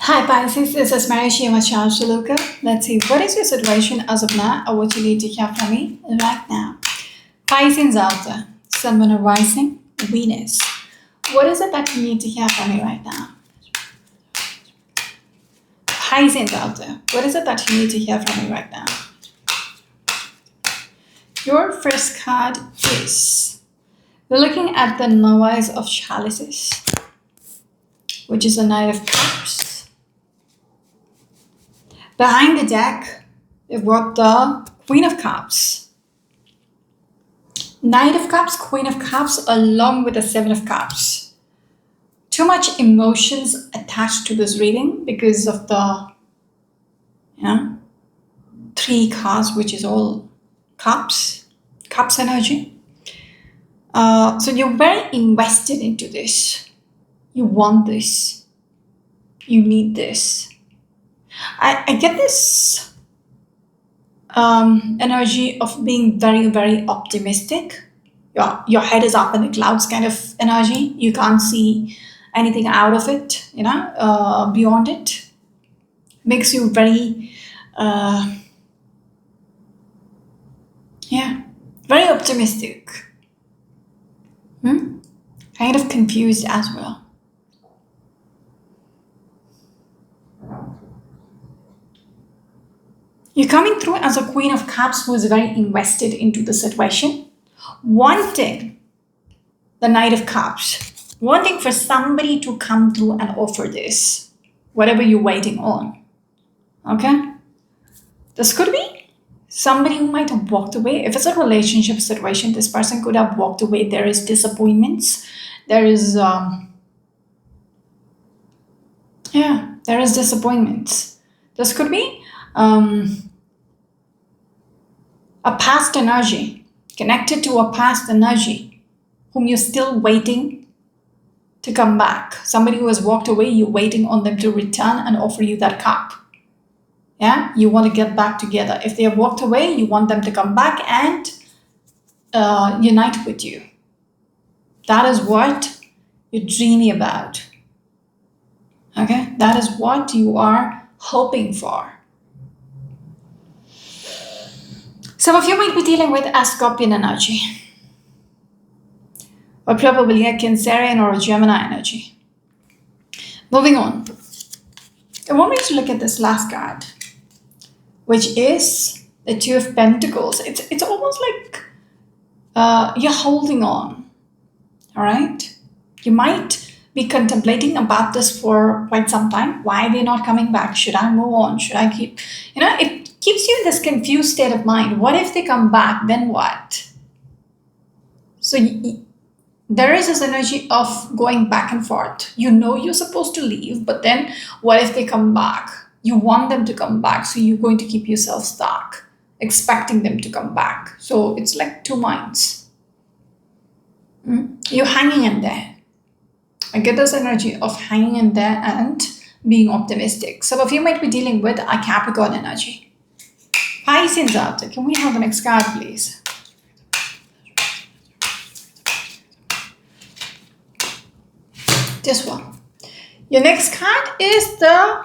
Hi Pisces, this is Marishi Luca. Let's see, what is your situation as of now or what you need to hear from me right now? Pisces out there, Sun, Moon, Rising, Venus. What is it that you need to hear from me right now? Pisces out there, what is it that you need to hear from me right now? Your first card is, we're looking at the Noise of Chalices, which is a Knight of Cups. Behind the deck, we've got the Queen of Cups. Knight of Cups, Queen of Cups, along with the Seven of Cups. Too much emotions attached to this reading because of the, three cards, which is all cups energy. So you're very invested into this. You want this. You need this. I get this energy of being very, very optimistic. Your head is up in the clouds kind of energy. You can't see anything out of it, beyond it. Makes you very, very optimistic. Kind of confused as well. You're coming through as a Queen of Cups who is very invested into the situation, wanting the Knight of Cups, wanting for somebody to come through and offer this, whatever you're waiting on. Okay? This could be somebody who might have walked away. If it's a relationship situation, this person could have walked away. There is disappointments. There is, there is disappointments. This could be a past energy, connected to a past energy, whom you're still waiting to come back. Somebody who has walked away, you're waiting on them to return and offer you that cup. Yeah, you want to get back together. If they have walked away, you want them to come back and unite with you. That is what you're dreaming about. Okay, that is what you are hoping for. Some of you might be dealing with a Scorpion energy, or probably a Cancerian or a Gemini energy. Moving on. I want you to look at this last card, which is the Two of Pentacles. It's almost like you're holding on, all right? You might be contemplating about this for quite some time. Why they're not coming back? Should I move on? Should I keep, it keeps you in this confused state of mind. What if they come back? Then what? So there is this energy of going back and forth. You know you're supposed to leave, but then what if they come back? You want them to come back, so you're going to keep yourself stuck, expecting them to come back. So it's like two minds. You're hanging in there. I get this energy of hanging in there and being optimistic. Some of you might be dealing with a Capricorn energy. Pisces out there. Can we have the next card, please? This one. Your next card is the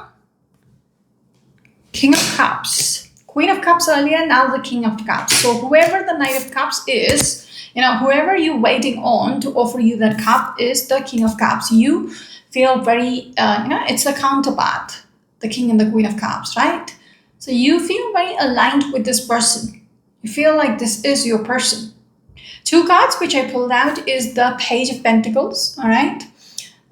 King of Cups. Queen of Cups earlier, now the King of Cups. So whoever the Knight of Cups is, whoever you're waiting on to offer you that cup is the King of Cups. You feel very, it's a counterpart, the King and the Queen of Cups, right? So you feel very aligned with this person. You feel like this is your person. Two cards which I pulled out is the Page of Pentacles, all right?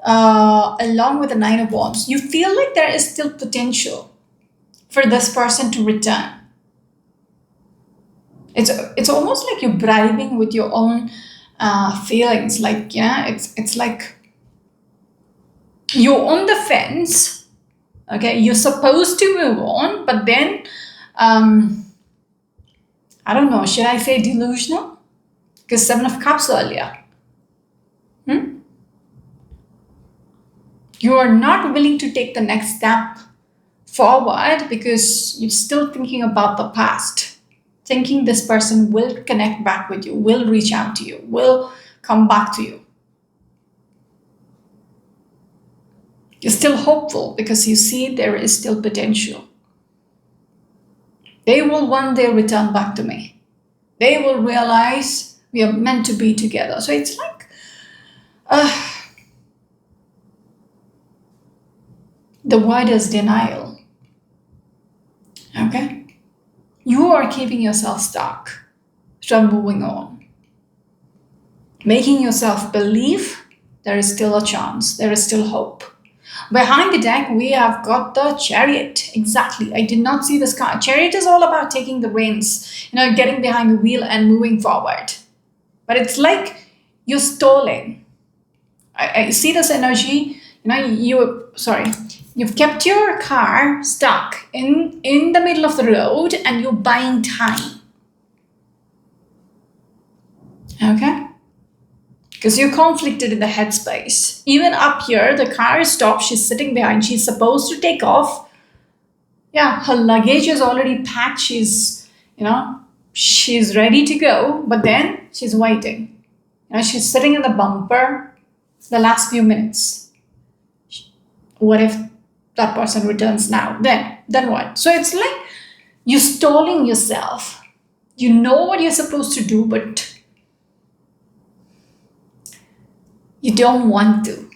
Along with the Nine of Wands. You feel like there is still potential for this person to return. It's almost like you're bribing with your own feelings. Like, it's like you're on the fence. Okay, you're supposed to move on, but then, I don't know, should I say delusional? Because Seven of Cups earlier. You are not willing to take the next step forward because you're still thinking about the past. Thinking this person will connect back with you, will reach out to you, will come back to you. You're still hopeful because you see there is still potential. They will one day return back to me. They will realize we are meant to be together. So it's like the word is denial. Okay? You are keeping yourself stuck from moving on. Making yourself believe there is still a chance, there is still hope. Behind the deck, we have got the Chariot. Exactly. I did not see this card. Chariot is all about taking the reins, getting behind the wheel and moving forward. But it's like you're stalling. I see this energy. You've kept your car stuck in the middle of the road and you're buying time. Okay? Because you're conflicted in the headspace. Even up here, the car is stopped. She's sitting behind. She's supposed to take off. Yeah, her luggage is already packed. She's ready to go. But then she's waiting. She's sitting in the bumper the last few minutes. What if that person returns now? Then what? So it's like you're stalling yourself. You know what you're supposed to do, but you don't want to.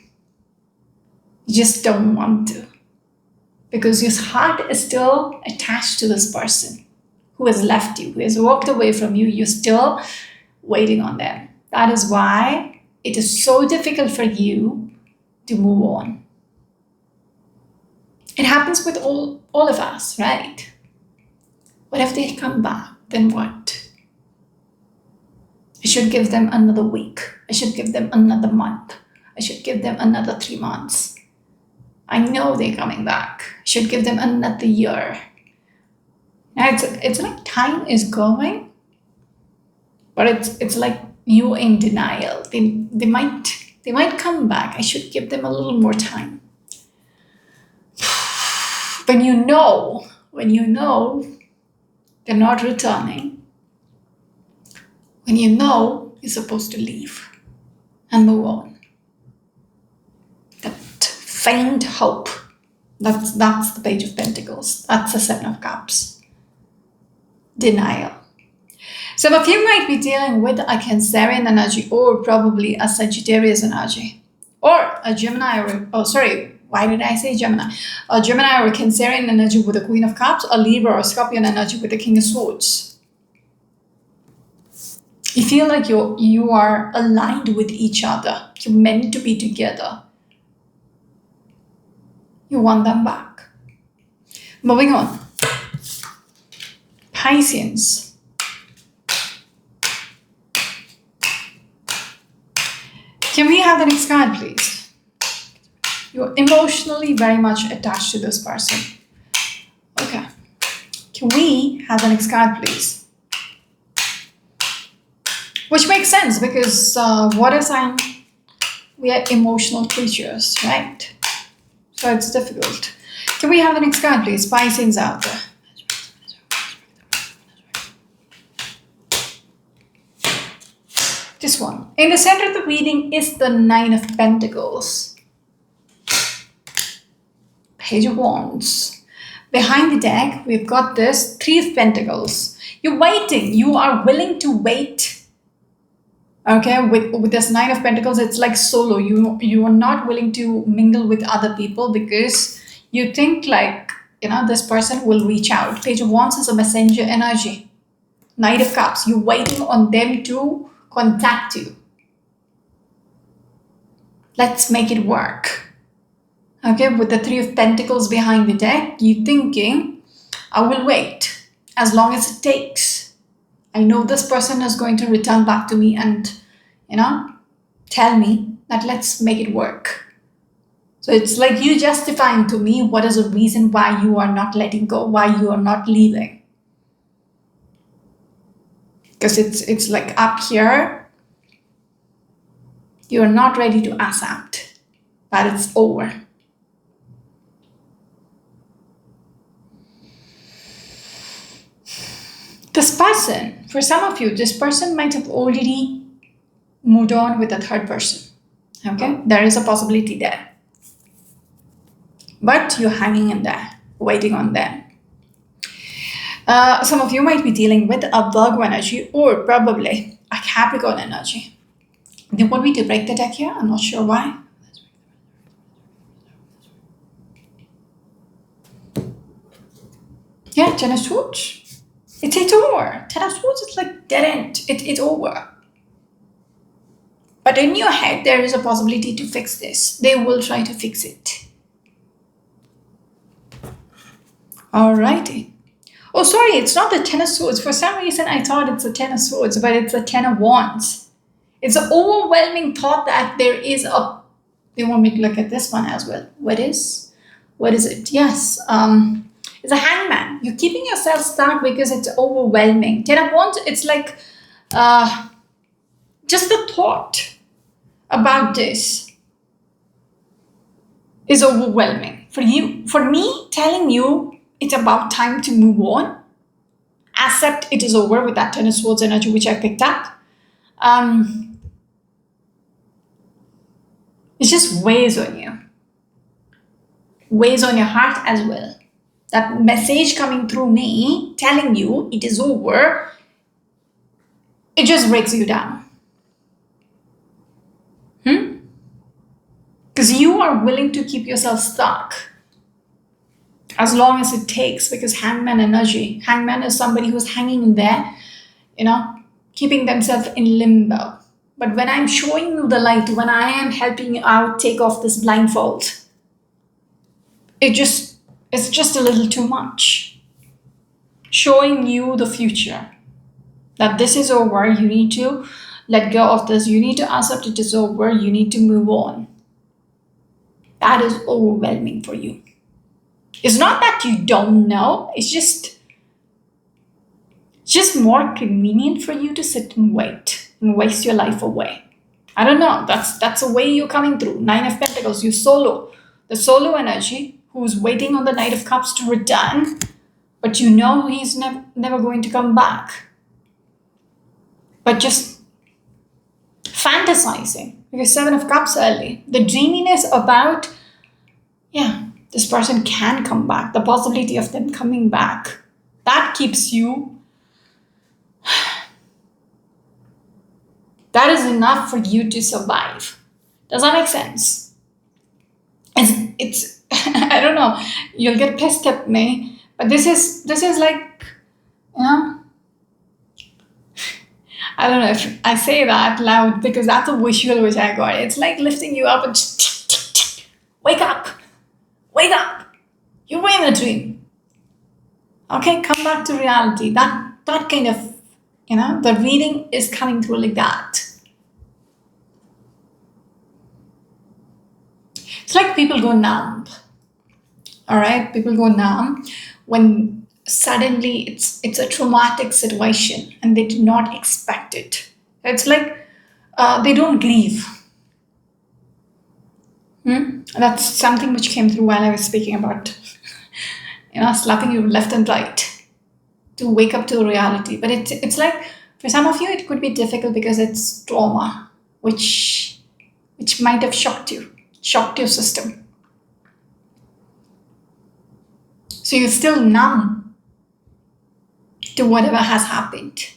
You just don't want to. Because your heart is still attached to this person who has left you, who has walked away from you. You're still waiting on them. That is why it is so difficult for you to move on. It happens with all of us, right? What if they come back? Then what? I should give them another week. I should give them another month. I should give them another 3 months. I know they're coming back. I should give them another year. Now it's like time is going, but it's like you in denial. They might come back. I should give them a little more time. When you know they're not returning, when you know you're supposed to leave and move on. That faint hope. That's the Page of Pentacles. That's the Seven of Cups. Denial. Some of you might be dealing with a Cancerian energy or probably a Sagittarius energy. Or a Gemini why did I say Gemini? A Gemini or Cancerian energy with the Queen of Cups, a Libra or Scorpion energy with the King of Swords. You feel like you are aligned with each other. You're meant to be together. You want them back. Moving on. Pisces. Can we have the next card, please? You're emotionally very much attached to this person. Okay. Can we have the next card, please? Which makes sense because water sign, we are emotional creatures, right? So it's difficult. Can we have the next card, please? Pisces out there. This one. In the center of the reading is the Nine of Pentacles. Page of Wands. Behind the deck, we've got this Three of Pentacles. You're waiting. You are willing to wait. Okay, with this Nine of Pentacles, it's like solo. You are not willing to mingle with other people because you think like, this person will reach out. Page of Wands is a messenger energy. Knight of Cups, you're waiting on them to contact you. Let's make it work. Okay, with the Three of Pentacles behind the deck, you're thinking, I will wait as long as it takes. I know this person is going to return back to me and, tell me that let's make it work. So it's like you justifying to me what is the reason why you are not letting go, why you are not leaving. Because it's like up here, you are not ready to accept that it's over. This person, for some of you, this person might have already moved on with a third person. Okay, there is a possibility there. but you're hanging in there, waiting on them. Some of you might be dealing with a Virgo energy or probably a Capricorn energy. They want me to break the deck here. I'm not sure why. Yeah, Ten of Swords. It's over. Ten of Swords is like dead end. It's over. But in your head, there is a possibility to fix this. They will try to fix it. Alrighty. Oh, sorry, it's not the Ten of Swords. For some reason, I thought it's a Ten of Swords, but it's a Ten of Wands. It's an overwhelming thought that there is a... They want me to look at this one as well. What is it? Yes, it's a Hangman. You're keeping yourself stuck because it's overwhelming. Ten of Wands, it's like just the thought about this is overwhelming. For you, for me, telling you it's about time to move on, accept it is over with that Ten of Swords energy which I picked up. It just weighs on you, weighs on your heart as well. That message coming through me telling you it is over, it just breaks you down. Because you are willing to keep yourself stuck as long as it takes, because Hangman energy. Hangman is somebody who's hanging there, keeping themselves in limbo. But when I'm showing you the light, when I am helping you out, take off this blindfold, it's just a little too much. Showing you the future, that this is over, you need to let go of this, you need to accept it is over, you need to move on. That is overwhelming for you. It's not that you don't know, it's just more convenient for you to sit and wait and waste your life away. I don't know, that's the way you're coming through. Nine of Pentacles, you solo. The solo energy, who's waiting on the Knight of Cups to return, but you know he's never going to come back. But just fantasizing, because Seven of Cups early. The dreaminess about, this person can come back, the possibility of them coming back, that keeps you, that is enough for you to survive. Does that make sense? It's I don't know, you'll get pissed at me, but this is like, I don't know if I say that loud because that's a visual which I got. It's like lifting you up and wake up, you were in a dream. Okay, come back to reality. That kind of, the reading is coming through like that. It's like people go numb. All right, people go numb when suddenly it's a traumatic situation and they did not expect it. It's like they don't grieve. That's something which came through while I was speaking about, slapping you left and right to wake up to reality. But it's like, for some of you, it could be difficult because it's trauma, which might have shocked your system. So you're still numb to whatever has happened.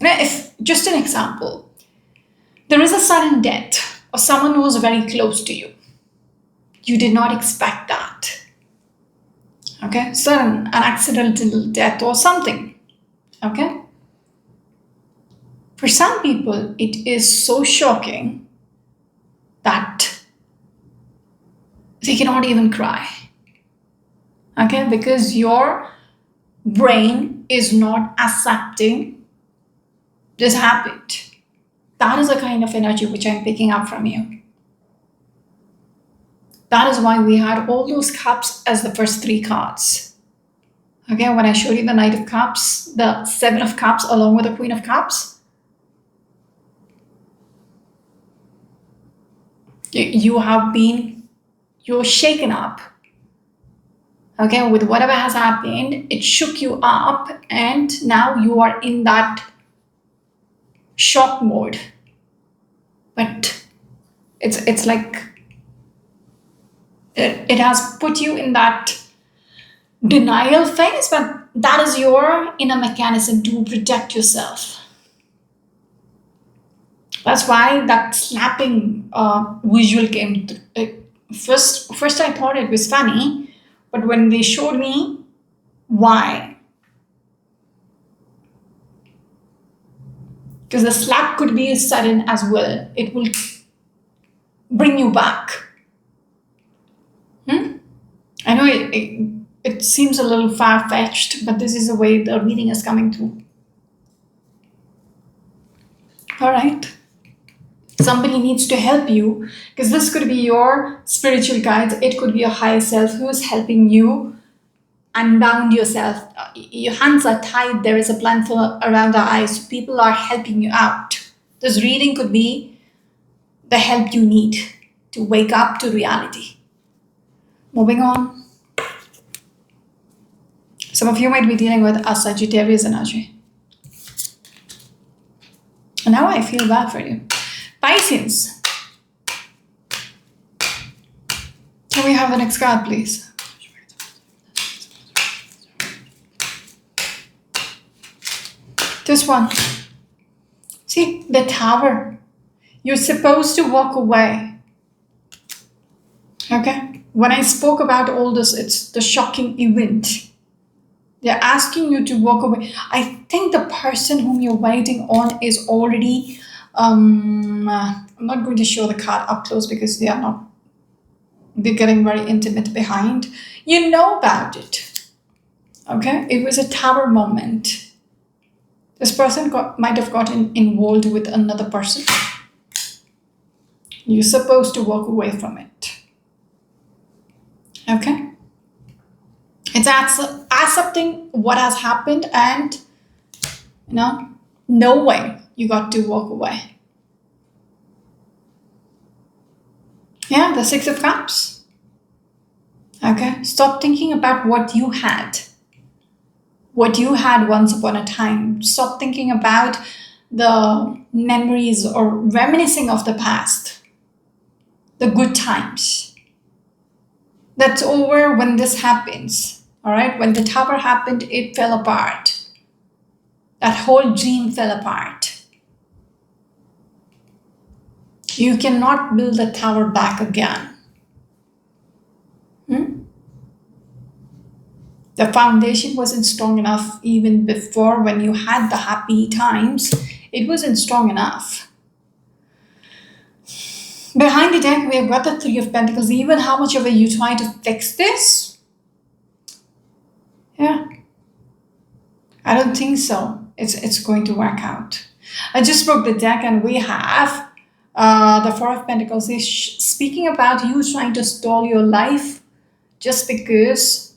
If, just an example, there is a sudden death of someone who was very close to you. You did not expect that. Okay, sudden, an accidental death or something. Okay. For some people, it is so shocking that they cannot even cry. Okay, because your brain is not accepting this happened. That is a kind of energy which I'm picking up from you. That is why we had all those cups as the first three cards. Okay, when I showed you the Knight of Cups, the Seven of Cups along with the Queen of Cups, you're shaken up. Okay, with whatever has happened, it shook you up and now you are in that shock mode. But it's like It has put you in that denial phase, but that is your inner mechanism to protect yourself. That's why that slapping visual came. First, I thought it was funny, but when they showed me why, because the slap could be sudden as well, it will bring you back. I know it seems a little far fetched, but this is the way the reading is coming through. All right. Somebody needs to help you, because this could be your spiritual guides. It could be your higher self who is helping you unbound yourself. Your hands are tied. There is a blindfold around our eyes. People are helping you out. This reading could be the help you need to wake up to reality. Moving on. Some of you might be dealing with a Sagittarius energy. And now I feel bad for you. Pisces. Can we have the next card, please? This one. See, the Tower. You're supposed to walk away. Okay? When I spoke about all this, it's the shocking event. They're asking you to walk away. I think the person whom you're waiting on is already... I'm not going to show the card up close because they're getting very intimate behind. You know about it. Okay? It was a Tower moment. This person might have gotten involved with another person. You're supposed to walk away from it. Okay? It's accepting what has happened and, knowing you got to walk away. Yeah, the Six of Cups. Okay? Stop thinking about what you had. What you had once upon a time. Stop thinking about the memories or reminiscing of the past. The good times. That's over when this happens. All right? When the Tower happened, it fell apart. That whole dream fell apart. You cannot build the Tower back again. The foundation wasn't strong enough even before when you had the happy times. It wasn't strong enough. Behind the deck, we have got the Three of Pentacles. Even how much of a you try to fix this? Yeah. I don't think so. It's going to work out. I just broke the deck and we have the Four of Pentacles is speaking about you trying to stall your life just because,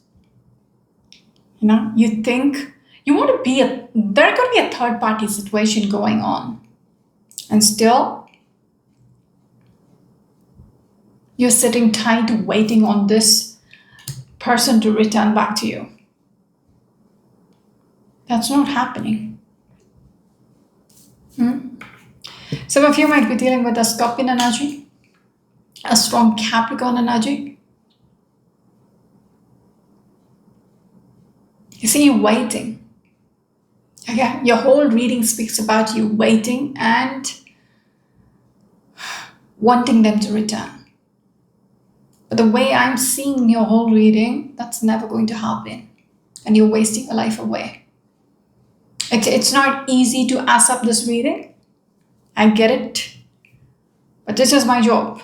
you think you want to be there could be a third party situation going on. And still, you're sitting tight waiting on this person to return back to you. That's not happening. Some of you might be dealing with a Scorpion energy, a strong Capricorn energy. You see, you're waiting. Okay? Your whole reading speaks about you waiting and wanting them to return. But the way I'm seeing your whole reading, that's never going to happen. And you're wasting your life away. It's not easy to ask up this reading. I get it. But this is my job.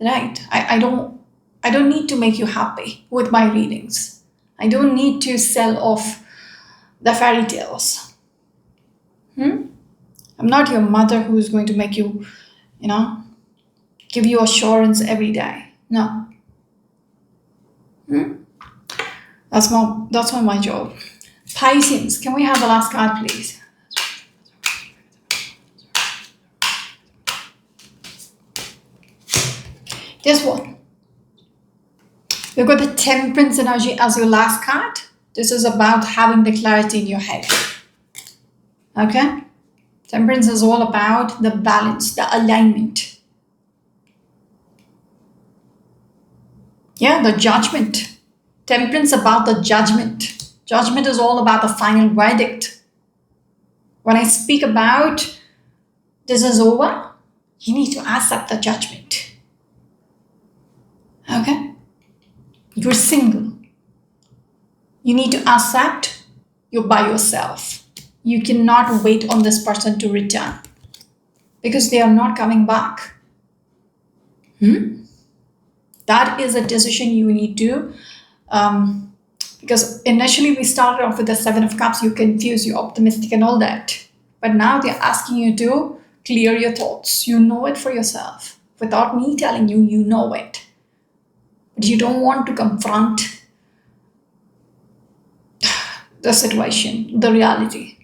Right? I don't need to make you happy with my readings. I don't need to sell off the fairy tales. I'm not your mother who's going to make you, give you assurance every day. No. That's not my job. Pisces, can we have the last card, please? Guess what? We've got the Temperance energy as your last card. This is about having the clarity in your head. Okay? Temperance is all about the balance, the alignment. Yeah, the judgment. Temperance about the judgment. Judgment is all about the final verdict. When I speak about this is over, you need to accept the judgment. Okay? You're single. You need to accept you're by yourself. You cannot wait on this person to return because they are not coming back. That is a decision you need to, because initially we started off with the Seven of Cups, you're confused, you're optimistic and all that. But now they're asking you to clear your thoughts. You know it for yourself. Without me telling you, you know it. But you don't want to confront the situation, the reality.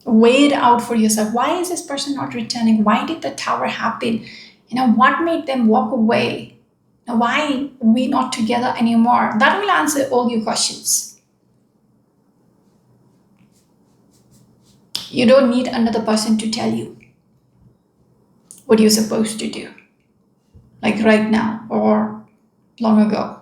Weigh it out for yourself. Why is this person not returning? Why did the tower happen? What made them walk away? Why are we not together anymore? That will answer all your questions. You don't need another person to tell you what you're supposed to do, like right now or long ago.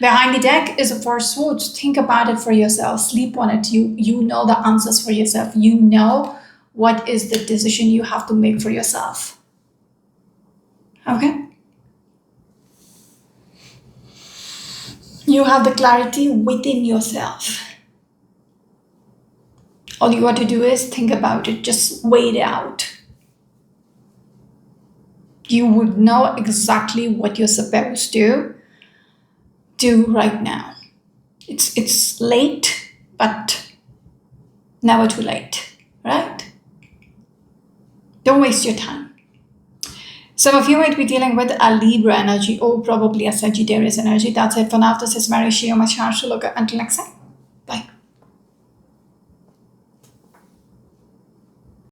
Behind the deck is a Four of Swords. Think about it for yourself. Sleep on it. You know the answers for yourself. You know what is the decision you have to make for yourself. Okay? You have the clarity within yourself. All you got to do is think about it. Just weigh it out. You would know exactly what you're supposed to do right now. It's late, but never too late, right? Don't waste your time. Some of you might be dealing with a Libra energy or probably a Sagittarius energy. That's it for now. This is Mary Shio Machan Shaloka. Until next time.